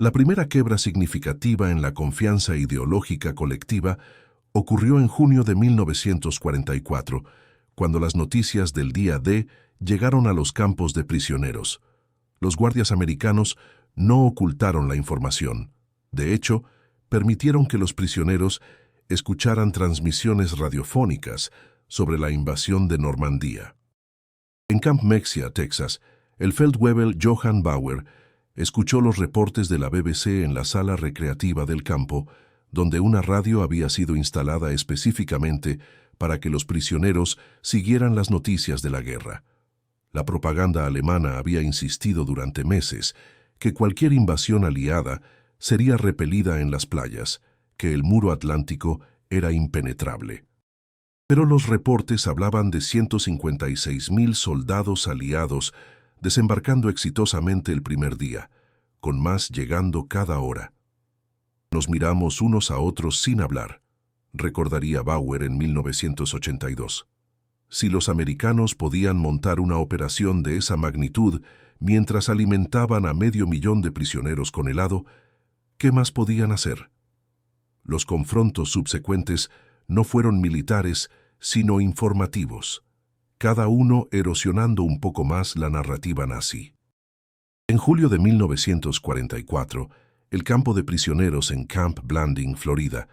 La primera quiebra significativa en la confianza ideológica colectiva ocurrió en junio de 1944, cuando las noticias del día D llegaron a los campos de prisioneros. Los guardias americanos no ocultaron la información. De hecho, permitieron que los prisioneros escucharan transmisiones radiofónicas sobre la invasión de Normandía. En Camp Mexia, Texas, el Feldwebel Johann Bauer escuchó los reportes de la BBC en la sala recreativa del campo, donde una radio había sido instalada específicamente para que los prisioneros siguieran las noticias de la guerra. La propaganda alemana había insistido durante meses que cualquier invasión aliada sería repelida en las playas, que el muro atlántico era impenetrable. Pero los reportes hablaban de 156,000 soldados aliados desembarcando exitosamente el primer día, con más llegando cada hora. Nos miramos unos a otros sin hablar, recordaría Bauer en 1982. Si los americanos podían montar una operación de esa magnitud mientras alimentaban a 500,000 de prisioneros con helado, ¿qué más podían hacer? Los confrontos subsecuentes no fueron militares, sino informativos, cada uno erosionando un poco más la narrativa nazi. En julio de 1944, el campo de prisioneros en Camp Blanding, Florida,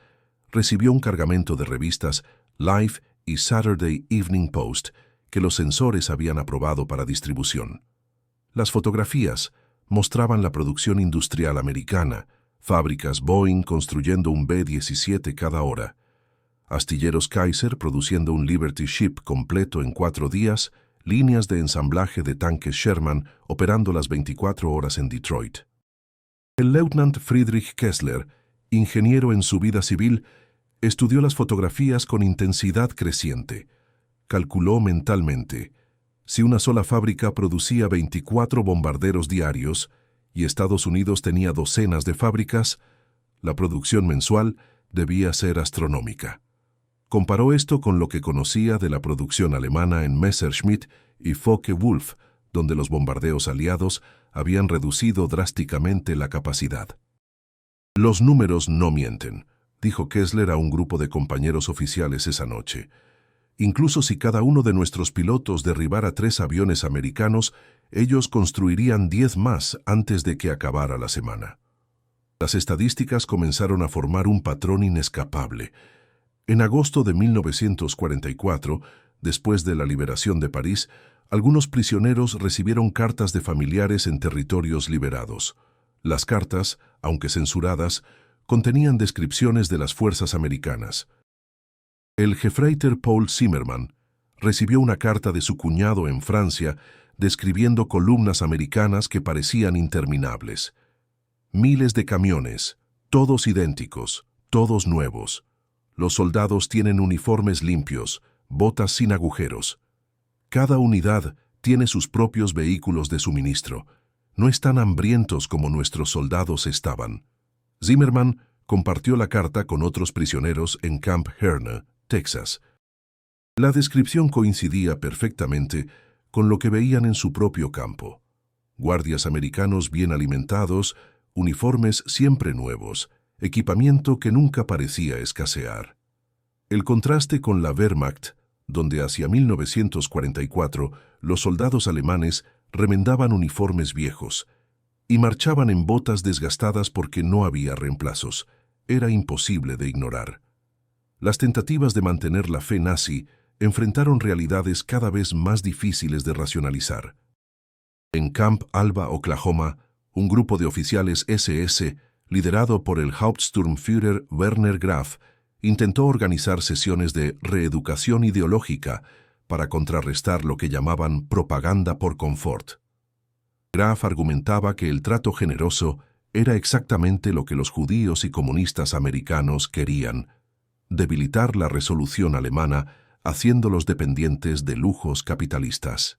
recibió un cargamento de revistas Life y Saturday Evening Post que los censores habían aprobado para distribución. Las fotografías mostraban la producción industrial americana, fábricas Boeing construyendo un B-17 cada hora, astilleros Kaiser produciendo un Liberty Ship completo en 4 días, líneas de ensamblaje de tanques Sherman operando las 24 horas en Detroit. El Lieutenant Friedrich Kessler, ingeniero en su vida civil, estudió las fotografías con intensidad creciente. Calculó mentalmente: si una sola fábrica producía 24 bombarderos diarios y Estados Unidos tenía docenas de fábricas, la producción mensual debía ser astronómica. Comparó esto con lo que conocía de la producción alemana en Messerschmitt y Focke-Wulf, donde los bombardeos aliados habían reducido drásticamente la capacidad. Los números no mienten, dijo Kessler a un grupo de compañeros oficiales esa noche. Incluso si cada uno de nuestros pilotos derribara 3 aviones americanos, ellos construirían 10 más antes de que acabara la semana. Las estadísticas comenzaron a formar un patrón inescapable. En agosto de 1944, después de la liberación de París, algunos prisioneros recibieron cartas de familiares en territorios liberados. Las cartas, aunque censuradas, contenían descripciones de las fuerzas americanas. El Gefreiter Paul Zimmermann recibió una carta de su cuñado en Francia describiendo columnas americanas que parecían interminables. Miles de camiones, todos idénticos, todos nuevos. Los soldados tienen uniformes limpios, botas sin agujeros. Cada unidad tiene sus propios vehículos de suministro. No están hambrientos como nuestros soldados estaban. Zimmermann compartió la carta con otros prisioneros en Camp Herne, Texas. La descripción coincidía perfectamente con lo que veían en su propio campo. Guardias americanos bien alimentados, uniformes siempre nuevos, equipamiento que nunca parecía escasear. El contraste con la Wehrmacht, donde hacia 1944 los soldados alemanes remendaban uniformes viejos y marchaban en botas desgastadas porque no había reemplazos, era imposible de ignorar. Las tentativas de mantener la fe nazi enfrentaron realidades cada vez más difíciles de racionalizar. En Camp Alba, Oklahoma, un grupo de oficiales SS, liderado por el Hauptsturmführer Werner Graf, intentó organizar sesiones de reeducación ideológica para contrarrestar lo que llamaban propaganda por confort. Graf argumentaba que el trato generoso era exactamente lo que los judíos y comunistas americanos querían: debilitar la resolución alemana haciéndolos dependientes de lujos capitalistas.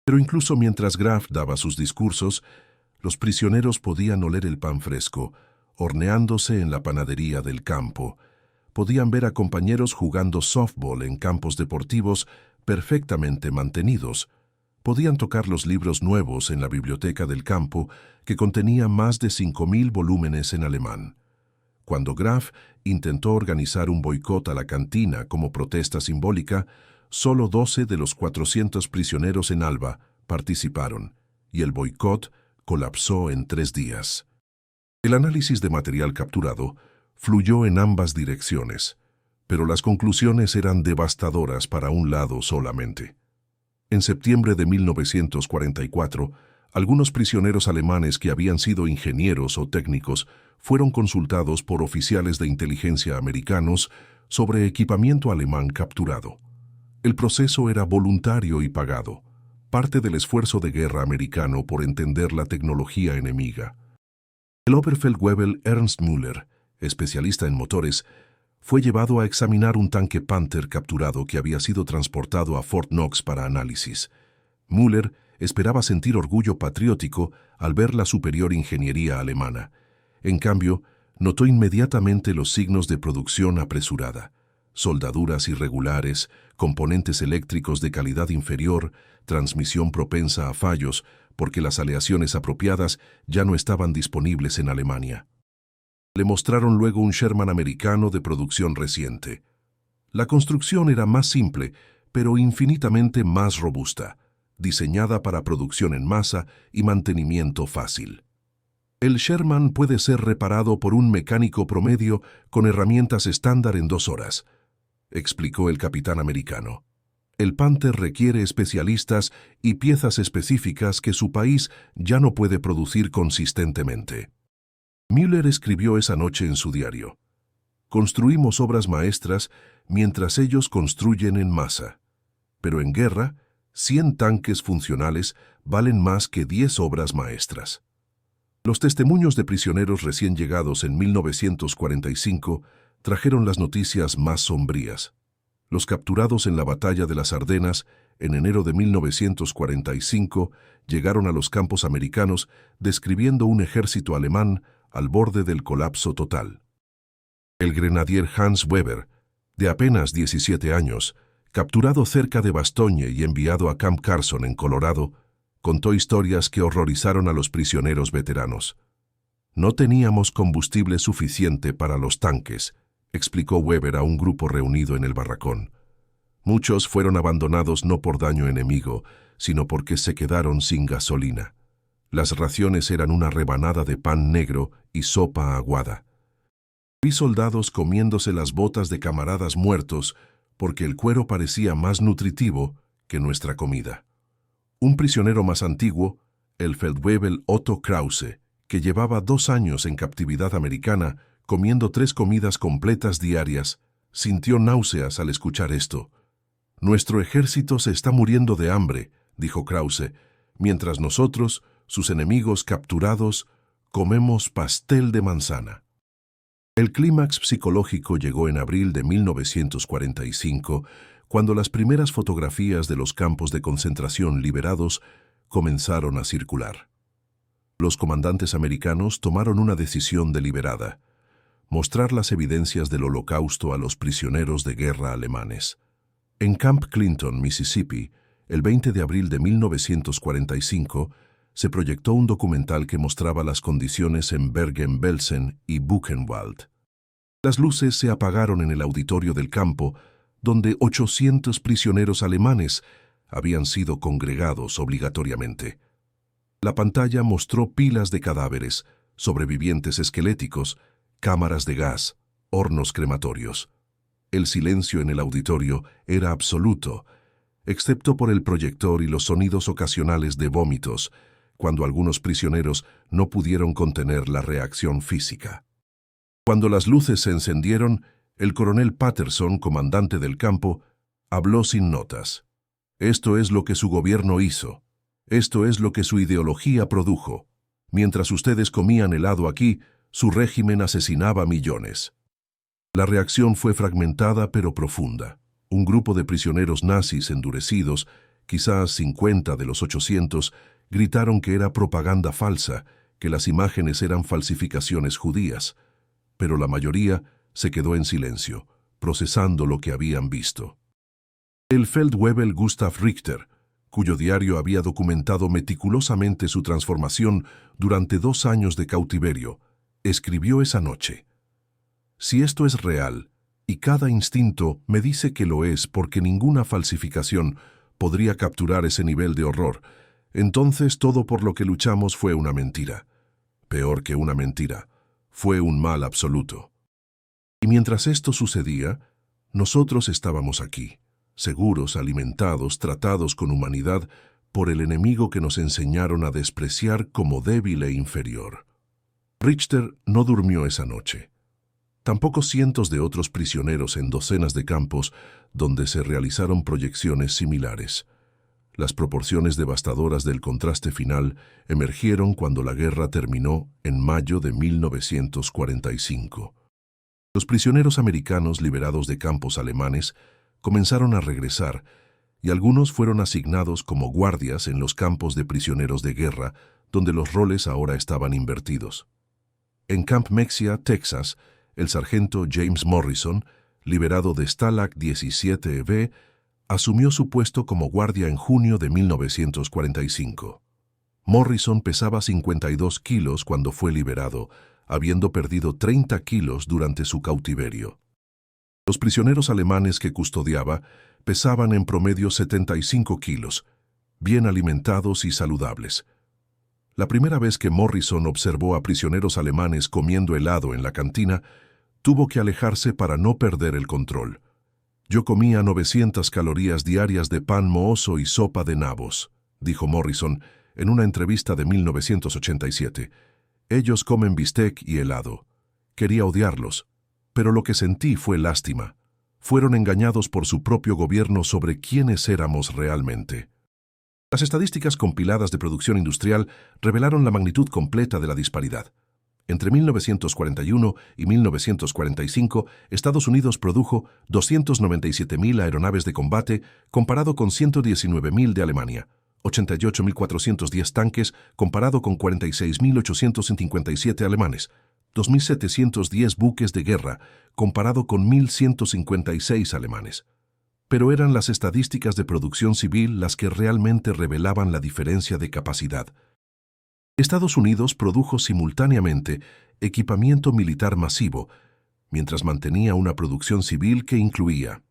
Pero incluso mientras Graf daba sus discursos, los prisioneros podían oler el pan fresco, horneándose en la panadería del campo. Podían ver a compañeros jugando softball en campos deportivos perfectamente mantenidos. Podían tocar los libros nuevos en la biblioteca del campo, que contenía más de 5.000 volúmenes en alemán. Cuando Graf intentó organizar un boicot a la cantina como protesta simbólica, solo 12 de los 400 prisioneros en Alba participaron, y el boicot colapsó en 3 días. El análisis de material capturado fluyó en ambas direcciones, pero las conclusiones eran devastadoras para un lado solamente. En septiembre de 1944, algunos prisioneros alemanes que habían sido ingenieros o técnicos fueron consultados por oficiales de inteligencia americanos sobre equipamiento alemán capturado. El proceso era voluntario y pagado, parte del esfuerzo de guerra americano por entender la tecnología enemiga. El Oberfeldwebel Ernst Müller, especialista en motores, fue llevado a examinar un tanque Panther capturado que había sido transportado a Fort Knox para análisis. Müller esperaba sentir orgullo patriótico al ver la superior ingeniería alemana. En cambio, notó inmediatamente los signos de producción apresurada: soldaduras irregulares, componentes eléctricos de calidad inferior, transmisión propensa a fallos, porque las aleaciones apropiadas ya no estaban disponibles en Alemania. Le mostraron luego un Sherman americano de producción reciente. La construcción era más simple, pero infinitamente más robusta, diseñada para producción en masa y mantenimiento fácil. El Sherman puede ser reparado por un mecánico promedio con herramientas estándar en 2 horas, explicó el capitán americano. El Panther requiere especialistas y piezas específicas que su país ya no puede producir consistentemente. Müller escribió esa noche en su diario: construimos obras maestras mientras ellos construyen en masa. Pero en guerra, 100 tanques funcionales valen más que 10 obras maestras. Los testimonios de prisioneros recién llegados en 1945 trajeron las noticias más sombrías. Los capturados en la batalla de las Ardenas, en enero de 1945, llegaron a los campos americanos describiendo un ejército alemán al borde del colapso total. El grenadier Hans Weber, de apenas 17 años, capturado cerca de Bastogne y enviado a Camp Carson en Colorado, contó historias que horrorizaron a los prisioneros veteranos. No teníamos combustible suficiente para los tanques, explicó Weber a un grupo reunido en el barracón. Muchos fueron abandonados no por daño enemigo, sino porque se quedaron sin gasolina. Las raciones eran una rebanada de pan negro y sopa aguada. Vi soldados comiéndose las botas de camaradas muertos porque el cuero parecía más nutritivo que nuestra comida. Un prisionero más antiguo, el Feldwebel Otto Krause, que llevaba 2 años en captividad americana comiendo 3 comidas completas diarias, sintió náuseas al escuchar esto. Nuestro ejército se está muriendo de hambre, dijo Krause, mientras nosotros, sus enemigos capturados, comemos pastel de manzana. El clímax psicológico llegó en abril de 1945, cuando las primeras fotografías de los campos de concentración liberados comenzaron a circular. Los comandantes americanos tomaron una decisión deliberada: mostrar las evidencias del Holocausto a los prisioneros de guerra alemanes. En Camp Clinton, Mississippi, el 20 de abril de 1945, se proyectó un documental que mostraba las condiciones en Bergen-Belsen y Buchenwald. Las luces se apagaron en el auditorio del campo, donde 800 prisioneros alemanes habían sido congregados obligatoriamente. La pantalla mostró pilas de cadáveres, sobrevivientes esqueléticos, cámaras de gas, hornos crematorios. El silencio en el auditorio era absoluto, excepto por el proyector y los sonidos ocasionales de vómitos, cuando algunos prisioneros no pudieron contener la reacción física. Cuando las luces se encendieron, el coronel Patterson, comandante del campo, habló sin notas. Esto es lo que su gobierno hizo. Esto es lo que su ideología produjo. Mientras ustedes comían helado aquí, su régimen asesinaba millones. La reacción fue fragmentada pero profunda. Un grupo de prisioneros nazis endurecidos, quizás 50 de los 800, gritaron que era propaganda falsa, que las imágenes eran falsificaciones judías, pero la mayoría se quedó en silencio, procesando lo que habían visto. El Feldwebel Gustav Richter, cuyo diario había documentado meticulosamente su transformación durante 2 años de cautiverio, escribió esa noche: «Si esto es real, y cada instinto me dice que lo es porque ninguna falsificación podría capturar ese nivel de horror, entonces todo por lo que luchamos fue una mentira. Peor que una mentira, fue un mal absoluto». Y mientras esto sucedía, nosotros estábamos aquí, seguros, alimentados, tratados con humanidad por el enemigo que nos enseñaron a despreciar como débil e inferior. Richter no durmió esa noche. Tampoco cientos de otros prisioneros en docenas de campos donde se realizaron proyecciones similares. Las proporciones devastadoras del contraste final emergieron cuando la guerra terminó en mayo de 1945. Los prisioneros americanos liberados de campos alemanes comenzaron a regresar y algunos fueron asignados como guardias en los campos de prisioneros de guerra, donde los roles ahora estaban invertidos. En Camp Mexia, Texas, el sargento James Morrison, liberado de Stalag 17B, asumió su puesto como guardia en junio de 1945. Morrison pesaba 52 kilos cuando fue liberado, habiendo perdido 30 kilos durante su cautiverio. Los prisioneros alemanes que custodiaba pesaban en promedio 75 kilos, bien alimentados y saludables. La primera vez que Morrison observó a prisioneros alemanes comiendo helado en la cantina, tuvo que alejarse para no perder el control. «Yo comía 900 calorías diarias de pan mohoso y sopa de nabos», dijo Morrison en una entrevista de 1987. «Ellos comen bistec y helado. Quería odiarlos, pero lo que sentí fue lástima. Fueron engañados por su propio gobierno sobre quiénes éramos realmente». Las estadísticas compiladas de producción industrial revelaron la magnitud completa de la disparidad. Entre 1941 y 1945, Estados Unidos produjo 297.000 aeronaves de combate comparado con 119.000 de Alemania, 88.410 tanques comparado con 46.857 alemanes, 2.710 buques de guerra comparado con 1.156 alemanes. Pero eran las estadísticas de producción civil las que realmente revelaban la diferencia de capacidad. Estados Unidos produjo simultáneamente equipamiento militar masivo, mientras mantenía una producción civil que incluía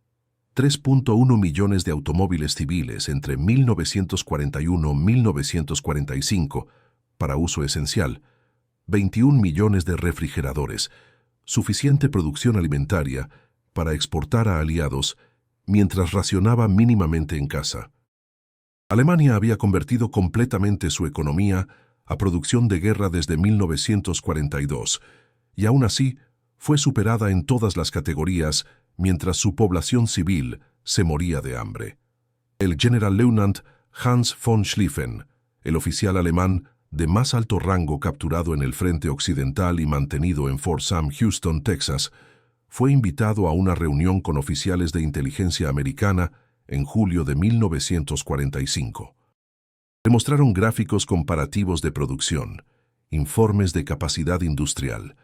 3.1 millones de automóviles civiles entre 1941 y 1945 para uso esencial, 21 millones de refrigeradores, suficiente producción alimentaria para exportar a aliados mientras racionaba mínimamente en casa. Alemania había convertido completamente su economía a producción de guerra desde 1942 y aún así fue superada en todas las categorías mientras su población civil se moría de hambre. El Generalleutnant Hans von Schlieffen, el oficial alemán de más alto rango capturado en el frente occidental y mantenido en Fort Sam Houston, Texas, fue invitado a una reunión con oficiales de inteligencia americana en julio de 1945. Demostraron gráficos comparativos de producción, informes de capacidad industrial,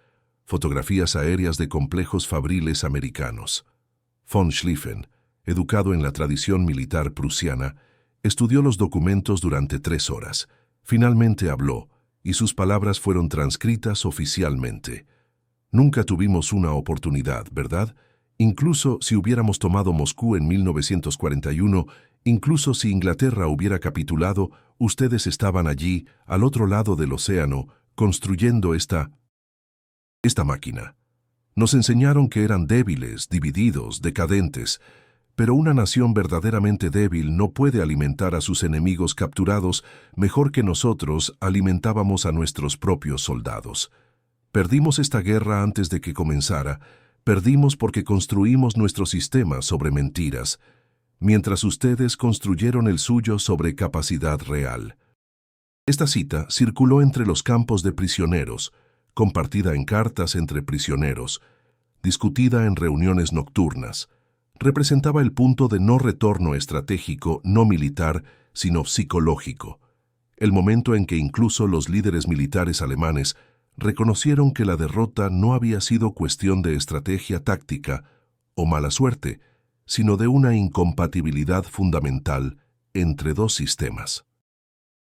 fotografías aéreas de complejos fabriles americanos. Von Schlieffen, educado en la tradición militar prusiana, estudió los documentos durante 3 horas. Finalmente habló, y sus palabras fueron transcritas oficialmente. «Nunca tuvimos una oportunidad, ¿verdad? Incluso si hubiéramos tomado Moscú en 1941, incluso si Inglaterra hubiera capitulado, ustedes estaban allí, al otro lado del océano, construyendo esta máquina. Nos enseñaron que eran débiles, divididos, decadentes, pero una nación verdaderamente débil no puede alimentar a sus enemigos capturados mejor que nosotros alimentábamos a nuestros propios soldados. Perdimos esta guerra antes de que comenzara, perdimos porque construimos nuestro sistema sobre mentiras, mientras ustedes construyeron el suyo sobre capacidad real». Esta cita circuló entre los campos de prisioneros, compartida en cartas entre prisioneros, discutida en reuniones nocturnas. Representaba el punto de no retorno estratégico, no militar, sino psicológico. El momento en que incluso los líderes militares alemanes reconocieron que la derrota no había sido cuestión de estrategia táctica o mala suerte, sino de una incompatibilidad fundamental entre dos sistemas.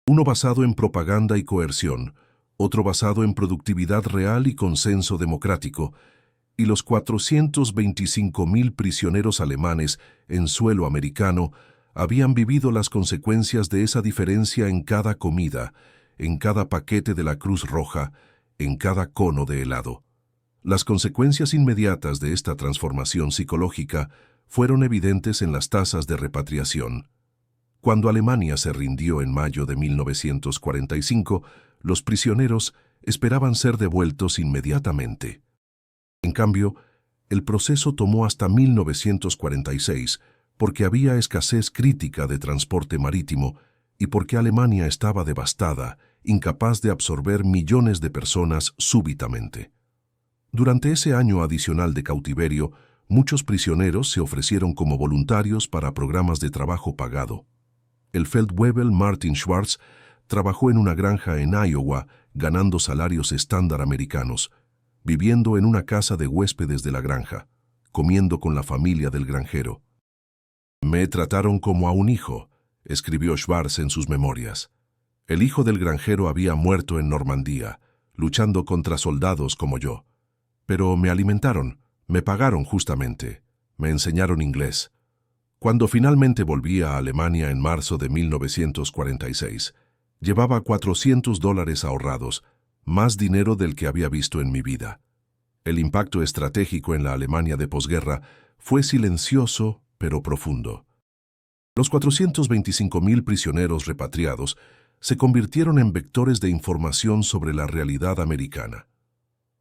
Uno basado en propaganda y coerción, otro basado en productividad real y consenso democrático, y los 425.000 prisioneros alemanes en suelo americano habían vivido las consecuencias de esa diferencia en cada comida, en cada paquete de la Cruz Roja, en cada cono de helado. Las consecuencias inmediatas de esta transformación psicológica fueron evidentes en las tasas de repatriación. Cuando Alemania se rindió en mayo de 1945, los prisioneros esperaban ser devueltos inmediatamente. En cambio, el proceso tomó hasta 1946 porque había escasez crítica de transporte marítimo y porque Alemania estaba devastada, incapaz de absorber millones de personas súbitamente. Durante ese año adicional de cautiverio, muchos prisioneros se ofrecieron como voluntarios para programas de trabajo pagado. El Feldwebel Martin Schwarz trabajó en una granja en Iowa, ganando salarios estándar americanos, viviendo en una casa de huéspedes de la granja, comiendo con la familia del granjero. «Me trataron como a un hijo», escribió Schwarz en sus memorias. El hijo del granjero había muerto en Normandía, luchando contra soldados como yo. Pero me alimentaron, me pagaron justamente, me enseñaron inglés. Cuando finalmente volví a Alemania en marzo de 1946, llevaba $400 ahorrados, más dinero del que había visto en mi vida. El impacto estratégico en la Alemania de posguerra fue silencioso pero profundo. Los 425.000 prisioneros repatriados se convirtieron en vectores de información sobre la realidad americana.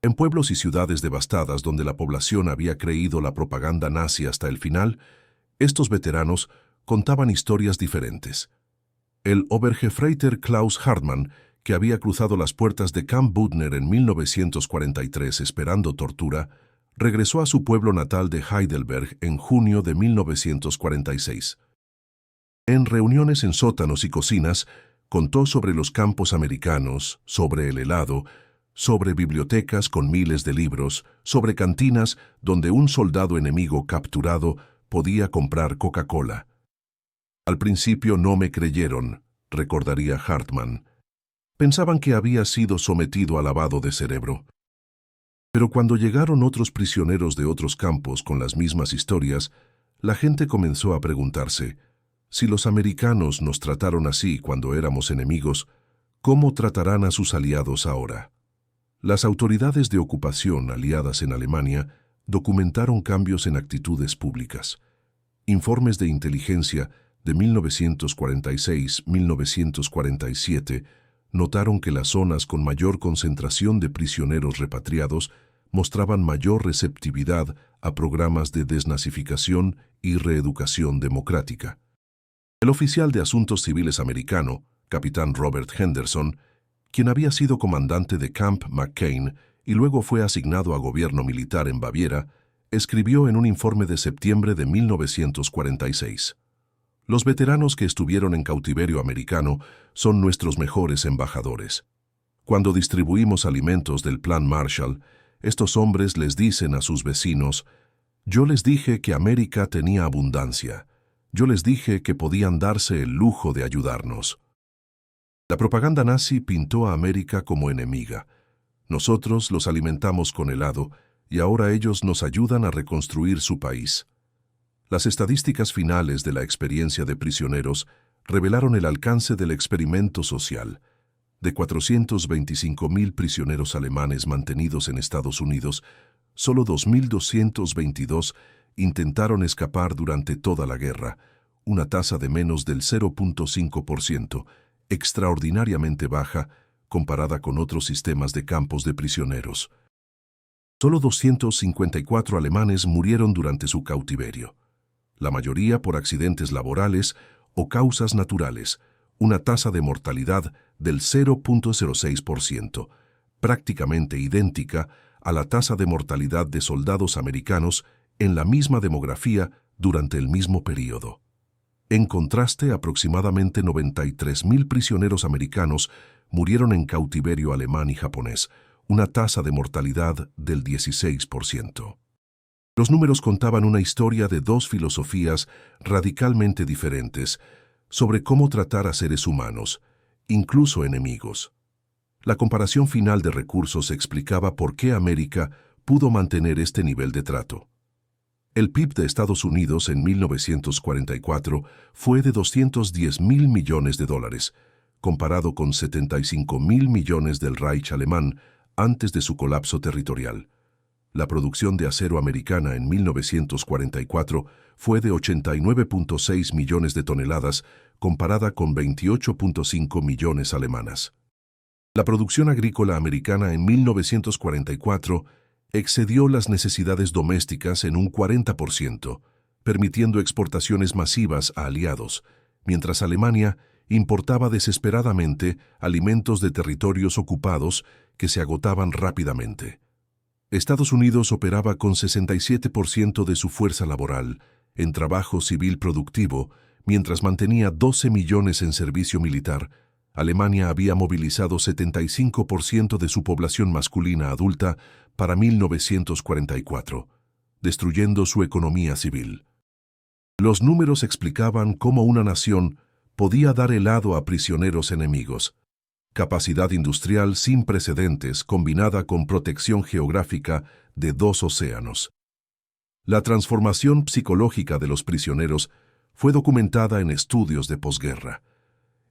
En pueblos y ciudades devastadas donde la población había creído la propaganda nazi hasta el final, estos veteranos contaban historias diferentes. El Obergefreiter Klaus Hartmann, que había cruzado las puertas de Camp Büttner en 1943 esperando tortura, regresó a su pueblo natal de Heidelberg en junio de 1946. En reuniones en sótanos y cocinas, contó sobre los campos americanos, sobre el helado, sobre bibliotecas con miles de libros, sobre cantinas donde un soldado enemigo capturado podía comprar Coca-Cola. Al principio no me creyeron, recordaría Hartmann. Pensaban que había sido sometido a lavado de cerebro. Pero cuando llegaron otros prisioneros de otros campos con las mismas historias, la gente comenzó a preguntarse, si los americanos nos trataron así cuando éramos enemigos, ¿cómo tratarán a sus aliados ahora? Las autoridades de ocupación aliadas en Alemania documentaron cambios en actitudes públicas. Informes de inteligencia de 1946-1947 notaron que las zonas con mayor concentración de prisioneros repatriados mostraban mayor receptividad a programas de desnazificación y reeducación democrática. El oficial de Asuntos Civiles americano, capitán Robert Henderson, quien había sido comandante de Camp McCain y luego fue asignado a gobierno militar en Baviera, escribió en un informe de septiembre de 1946. Los veteranos que estuvieron en cautiverio americano son nuestros mejores embajadores. Cuando distribuimos alimentos del Plan Marshall, estos hombres les dicen a sus vecinos, «Yo les dije que América tenía abundancia. Yo les dije que podían darse el lujo de ayudarnos». La propaganda nazi pintó a América como enemiga. Nosotros los alimentamos con helado y ahora ellos nos ayudan a reconstruir su país. Las estadísticas finales de la experiencia de prisioneros revelaron el alcance del experimento social. De 425.000 prisioneros alemanes mantenidos en Estados Unidos, solo 2.222 intentaron escapar durante toda la guerra, una tasa de menos del 0.5%, extraordinariamente baja comparada con otros sistemas de campos de prisioneros. Solo 254 alemanes murieron durante su cautiverio, la mayoría por accidentes laborales o causas naturales, una tasa de mortalidad del 0.06%, prácticamente idéntica a la tasa de mortalidad de soldados americanos en la misma demografía durante el mismo período. En contraste, aproximadamente 93.000 prisioneros americanos murieron en cautiverio alemán y japonés, una tasa de mortalidad del 16%. Los números contaban una historia de dos filosofías radicalmente diferentes sobre cómo tratar a seres humanos, incluso enemigos. La comparación final de recursos explicaba por qué América pudo mantener este nivel de trato. El PIB de Estados Unidos en 1944 fue de $210.000 millones, comparado con $75.000 millones del Reich alemán antes de su colapso territorial. La producción de acero americana en 1944 fue de 89.6 millones de toneladas, comparada con 28.5 millones alemanas. La producción agrícola americana en 1944 excedió las necesidades domésticas en un 40%, permitiendo exportaciones masivas a aliados, mientras Alemania importaba desesperadamente alimentos de territorios ocupados que se agotaban rápidamente. Estados Unidos operaba con 67% de su fuerza laboral en trabajo civil productivo, mientras mantenía 12 millones en servicio militar. Alemania había movilizado 75% de su población masculina adulta para 1944, destruyendo su economía civil. Los números explicaban cómo una nación podía dar helado a prisioneros enemigos. Capacidad industrial sin precedentes combinada con protección geográfica de 2 océanos. La transformación psicológica de los prisioneros fue documentada en estudios de posguerra.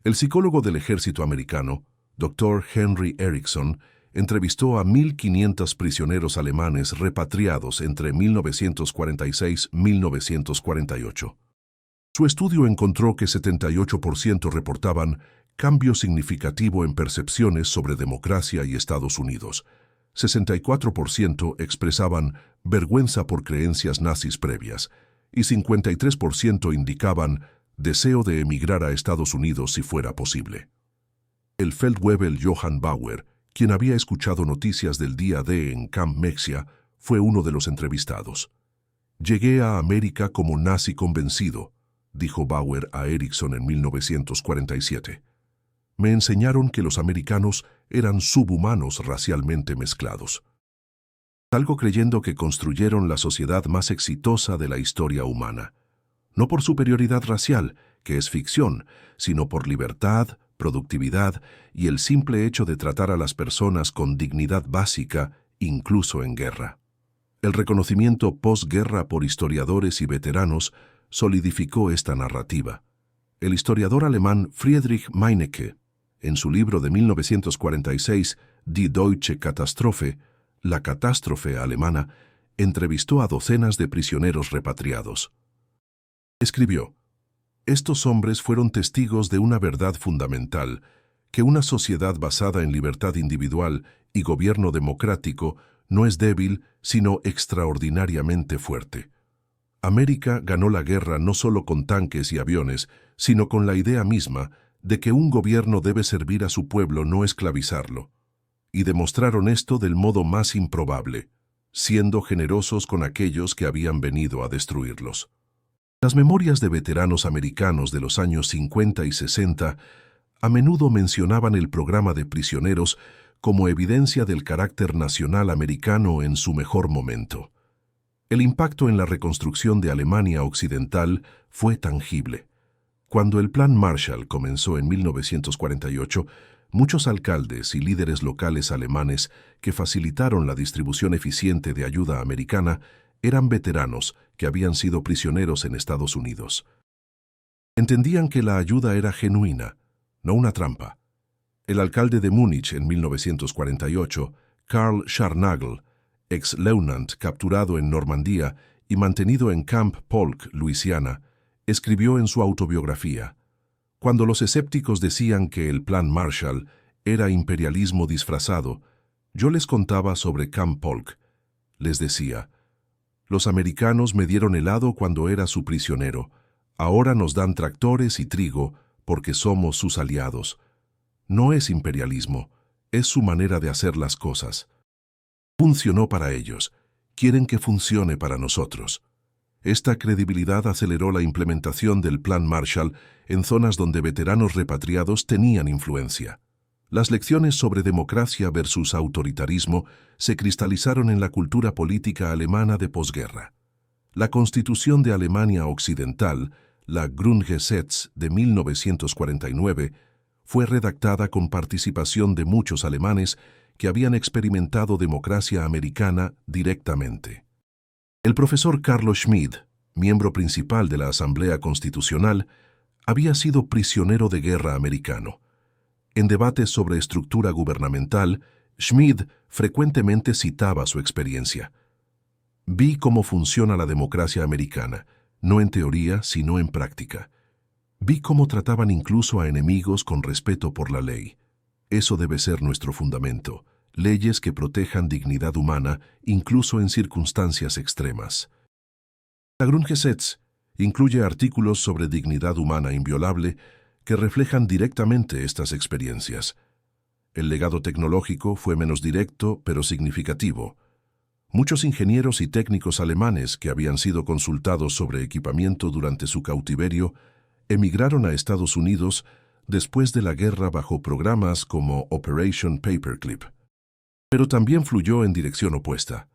El psicólogo del ejército americano, Dr. Henry Erickson, entrevistó a 1.500 prisioneros alemanes repatriados entre 1946 y 1948. Su estudio encontró que 78% reportaban cambio significativo en percepciones sobre democracia y Estados Unidos. 64% expresaban vergüenza por creencias nazis previas y 53% indicaban deseo de emigrar a Estados Unidos si fuera posible. El Feldwebel Johann Bauer, quien había escuchado noticias del día D en Camp Mexia, fue uno de los entrevistados. «Llegué a América como nazi convencido», dijo Bauer a Erickson en 1947. «Me enseñaron que los americanos eran subhumanos racialmente mezclados. Salgo creyendo que construyeron la sociedad más exitosa de la historia humana. No por superioridad racial, que es ficción, sino por libertad, productividad y el simple hecho de tratar a las personas con dignidad básica, incluso en guerra». El reconocimiento posguerra por historiadores y veteranos solidificó esta narrativa. El historiador alemán Friedrich Meinecke, en su libro de 1946, Die Deutsche Katastrophe, la catástrofe alemana, entrevistó a docenas de prisioneros repatriados. Escribió: «Estos hombres fueron testigos de una verdad fundamental, que una sociedad basada en libertad individual y gobierno democrático no es débil, sino extraordinariamente fuerte. América ganó la guerra no solo con tanques y aviones, sino con la idea misma de que un gobierno debe servir a su pueblo, no esclavizarlo. Y demostraron esto del modo más improbable, siendo generosos con aquellos que habían venido a destruirlos». Las memorias de veteranos americanos de los años 50 y 60 a menudo mencionaban el programa de prisioneros como evidencia del carácter nacional americano en su mejor momento. El impacto en la reconstrucción de Alemania Occidental fue tangible. Cuando el Plan Marshall comenzó en 1948, muchos alcaldes y líderes locales alemanes que facilitaron la distribución eficiente de ayuda americana eran veteranos que habían sido prisioneros en Estados Unidos. Entendían que la ayuda era genuina, no una trampa. El alcalde de Múnich en 1948, Karl Scharnagl, ex-leutnant capturado en Normandía y mantenido en Camp Polk, Luisiana, escribió en su autobiografía: «Cuando los escépticos decían que el Plan Marshall era imperialismo disfrazado, yo les contaba sobre Camp Polk. Les decía: los americanos me dieron helado cuando era su prisionero. Ahora nos dan tractores y trigo porque somos sus aliados. No es imperialismo, es su manera de hacer las cosas. Funcionó para ellos, quieren que funcione para nosotros». Esta credibilidad aceleró la implementación del Plan Marshall en zonas donde veteranos repatriados tenían influencia. Las lecciones sobre democracia versus autoritarismo se cristalizaron en la cultura política alemana de posguerra. La Constitución de Alemania Occidental la Grundgesetz de 1949, fue redactada con participación de muchos alemanes que habían experimentado democracia americana directamente. El profesor Carlo Schmid, miembro principal de la Asamblea Constitucional, había sido prisionero de guerra americano. En debates sobre estructura gubernamental, Schmid frecuentemente citaba su experiencia. Vi cómo funciona la democracia americana, no en teoría, sino en práctica. Vi cómo trataban incluso a enemigos con respeto por la ley. Eso debe ser nuestro fundamento, leyes que protejan dignidad humana incluso en circunstancias extremas. La Grundgesetz incluye artículos sobre dignidad humana inviolable que reflejan directamente estas experiencias. El legado tecnológico fue menos directo, pero significativo. Muchos ingenieros y técnicos alemanes que habían sido consultados sobre equipamiento durante su cautiverio emigraron a Estados Unidos después de la guerra bajo programas como Operation Paperclip. Pero también fluyó en dirección opuesta.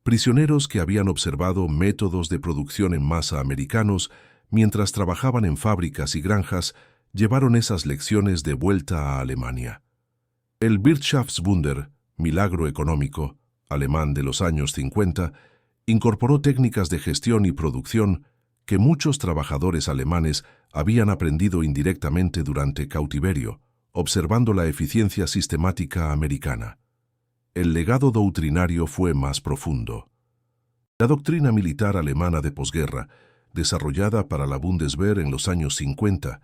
Prisioneros que habían observado métodos de producción en masa americanos mientras trabajaban en fábricas y granjas llevaron esas lecciones de vuelta a Alemania. El Wirtschaftswunder, milagro económico, alemán de los años 50, incorporó técnicas de gestión y producción que muchos trabajadores alemanes habían aprendido indirectamente durante cautiverio, observando la eficiencia sistemática americana. El legado doutrinario fue más profundo. La doctrina militar alemana de posguerra, desarrollada para la Bundeswehr en los años 50,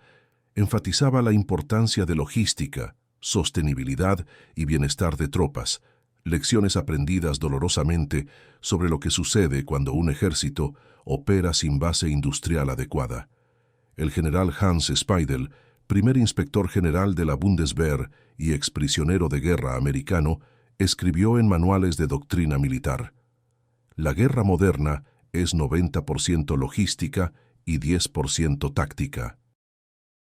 enfatizaba la importancia de logística, sostenibilidad y bienestar de tropas, lecciones aprendidas dolorosamente sobre lo que sucede cuando un ejército opera sin base industrial adecuada. El general Hans Speidel, primer inspector general de la Bundeswehr y exprisionero de guerra americano, escribió en manuales de doctrina militar: la guerra moderna es 90% logística y 10% táctica.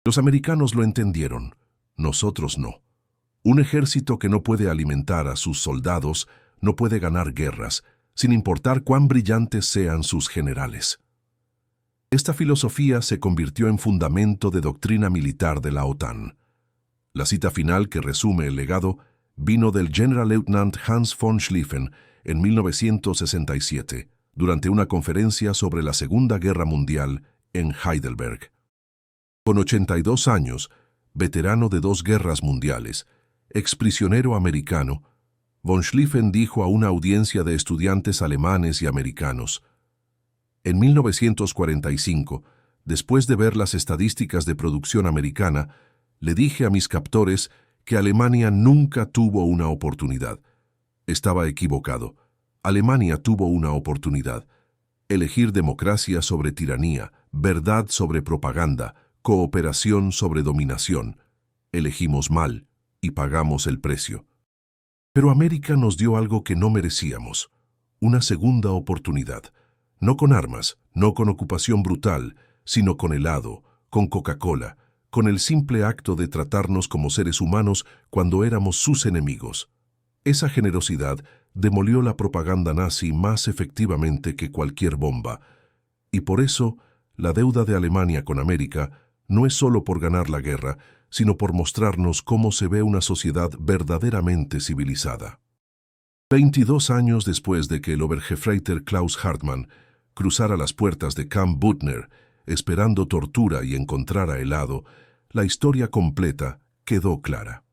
Los americanos lo entendieron, nosotros no. Un ejército que no puede alimentar a sus soldados no puede ganar guerras, sin importar cuán brillantes sean sus generales. Esta filosofía se convirtió en fundamento de doctrina militar de la OTAN. La cita final que resume el legado vino del Generalleutnant Hans von Schlieffen en 1967, durante una conferencia sobre la Segunda Guerra Mundial en Heidelberg. Con 82 años, veterano de 2 guerras mundiales, exprisionero americano, von Schlieffen dijo a una audiencia de estudiantes alemanes y americanos: en 1945, después de ver las estadísticas de producción americana, le dije a mis captores que Alemania nunca tuvo una oportunidad. Estaba equivocado. Alemania tuvo una oportunidad. Elegir democracia sobre tiranía, verdad sobre propaganda, cooperación sobre dominación. Elegimos mal y pagamos el precio. Pero América nos dio algo que no merecíamos: una segunda oportunidad. No con armas, no con ocupación brutal, sino con helado, con Coca-Cola, con el simple acto de tratarnos como seres humanos cuando éramos sus enemigos. Esa generosidad demolió la propaganda nazi más efectivamente que cualquier bomba. Y por eso, la deuda de Alemania con América no es solo por ganar la guerra, sino por mostrarnos cómo se ve una sociedad verdaderamente civilizada. 22 años después de que el Obergefreiter Klaus Hartmann cruzara las puertas de Camp Büttner, esperando tortura y encontrara helado, la historia completa quedó clara.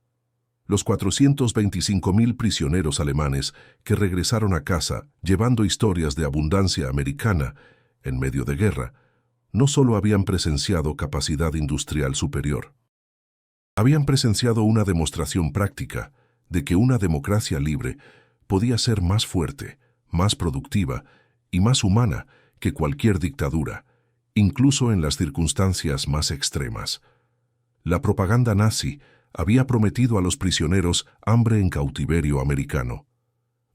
Los 425.000 prisioneros alemanes que regresaron a casa llevando historias de abundancia americana en medio de guerra, no solo habían presenciado capacidad industrial superior. Habían presenciado una demostración práctica de que una democracia libre podía ser más fuerte, más productiva y más humana que cualquier dictadura, incluso en las circunstancias más extremas. La propaganda nazi había prometido a los prisioneros hambre en cautiverio americano.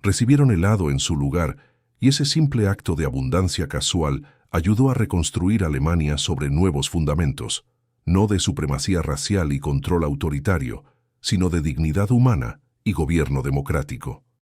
Recibieron helado en su lugar y ese simple acto de abundancia casual ayudó a reconstruir Alemania sobre nuevos fundamentos, no de supremacía racial y control autoritario, sino de dignidad humana y gobierno democrático.